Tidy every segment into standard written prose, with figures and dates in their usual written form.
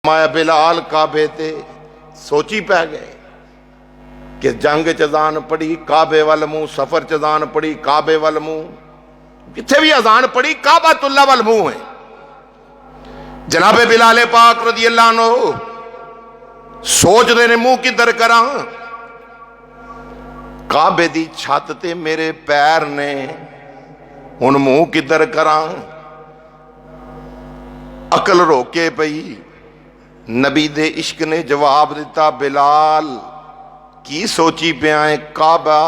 माया बिलाल काबे ते सोची पै गए कि जंग च अजान पढ़ी काबे वाल मुंह, सफर च अजान पढ़ी काबे वाल मुंह, जिथे भी अजान पढ़ी काबातुल्ला वाल मुंह है। जनाबे बिलाले पाक रज़ी अल्लाह अन्हु सोचते ने मुंह किधर करा, काबे दी छत ते मेरे पैर ने, हुण मुंह किधर करा। अकल रोके पई, नबी दे इश्क ने जवाब दिता, बिलाल की सोची पिया है? काबा,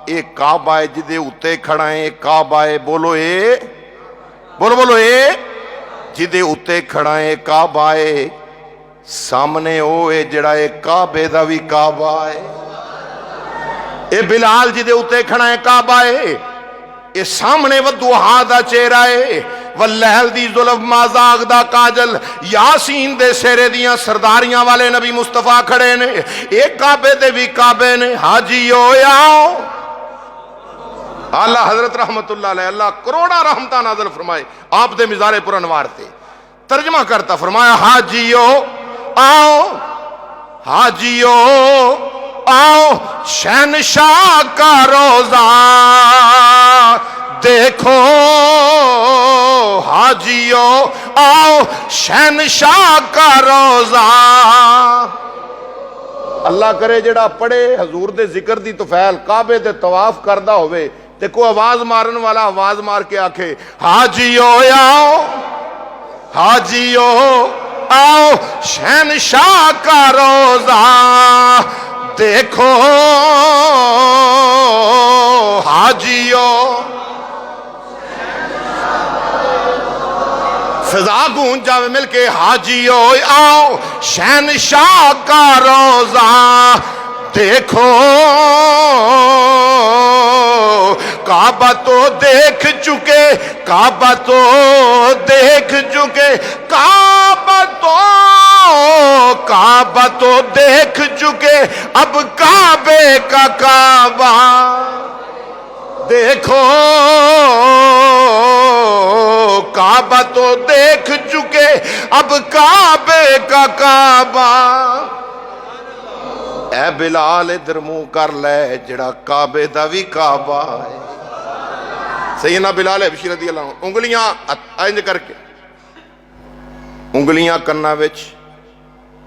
ये काबा है जिदे उत्ते खड़ा है, काबा है, बोलो ए, बोलो बोलो ए, जिदे उत्ते खड़ा है काबा है, सामने ओ है जड़ा है काबे दा भी काबा है। ए बिलाल जिदे उत्ते खड़ा है काबा है, ये सामने वदुहा दा चेहरा है, वल्लैल दी जुल्फ माज़ाग दा काजल, यासीन दे सेरे दियां सरदारियां वाले नबी मुस्तफा खड़े ने, एक काबे दे भी काबे ने। हाजी हो आओ, आला हजरत रहमतुल्लाह अलैह, अल्लाह करोड़ा रहमतां नाज़िल फरमाए आप दे मिज़ारे पुर अनवार ते। तर्जमा करता फरमाया, हाजियो आओ, हाजियो आओ, शहनशाह का रोजा देखो, हाजियो आओ, शहनशाह का रोजा। अल्लाह करे जड़ा पढ़े हजूर दे जिक्र दी तुफैल काबे दे तवाफ करदा होवे ते कोई आवाज मारन वाला आवाज मार के आखे, हाजियो आओ, हाजियो आओ, शहनशाह का रोजा देखो, हाजियो। फिजा गूंज जावे मिलके, हाजियो आओ, शहनशाह का रोजा देखो, काबा तो देख चुके, काबा तो देख चुके, काबा तो देख चुके, अब काबे का काबा देखो, काबा तो देख चुके, अब काबे का काबा। ए बिलाल इधर मुंह कर ले, जड़ा काबे दा भी काबा है। सैयदना बिलाल हबशी रज़ियल्लाहु अन्हु उंगलियां इंज करके, उंगलियां कन्ना विच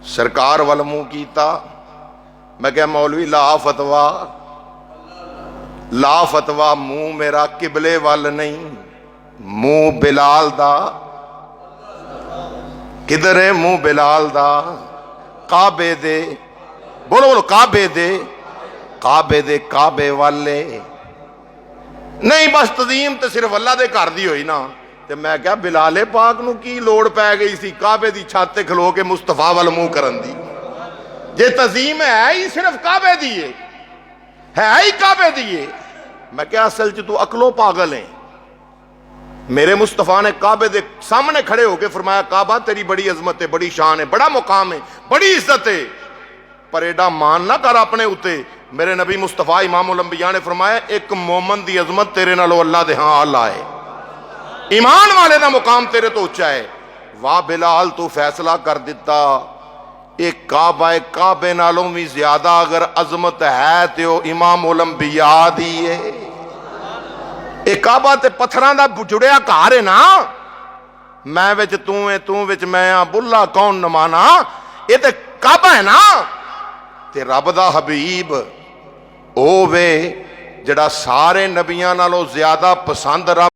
सरकार वाल मुंह कीता। मैं क्या मौलवी ला फतवा, ला फतवा, मुंह मेरा किबले वाल नहीं, मुंह बिलाल दा किधर है? मुंह बिलाल दा काबे दे, बोलो बोलो, काबे दे, काबे दे काबे वाले नहीं। बस तज़ीम तो सिर्फ अल्लाह दे घर दी होई ना। ते मैं क्या बिलाले पाक नूं की लोड़ पै गई सी काबे दी छत ते खलो के मुस्तफा वाल मुंह करन दी? जे तज़ीम है ही सिर्फ काबे दी है ही काबे दी है। मैं क्या असल च तू अकलो पागल है। मेरे मुस्तफा ने काबे दे सामने खड़े होके फरमाया, काबा तेरी बड़ी अजमत है, बड़ी शान है, बड़ा मुकाम है, बड़ी इज्जत है, पर एडा मान ना कर अपने उत्ते। मेरे नबी मुस्तफा इमामुल अंबिया ने फरमाया, एक मोमन दी अजमत तेरे नालों अल्लाह दे हां अल्लाह है, ईमान वाले दा मुकाम तेरे तो उच्चा है। वाह बिलाल, तू फैसला कर दिता, एक काबा है, काबे नालों भी ज्यादा अगर अजमत है तो इमामुल अंबिया दी है। एक काबा ते पत्थरां दा जुड़िया घर है ना, मैं विच तू है, तू विच मैं आ, बुल्ला कौन नमाना, ये ते काबा है ना। ते रब दा हबीब ओ वे जड़ा सारे नबियां नालों ज्यादा पसंद रब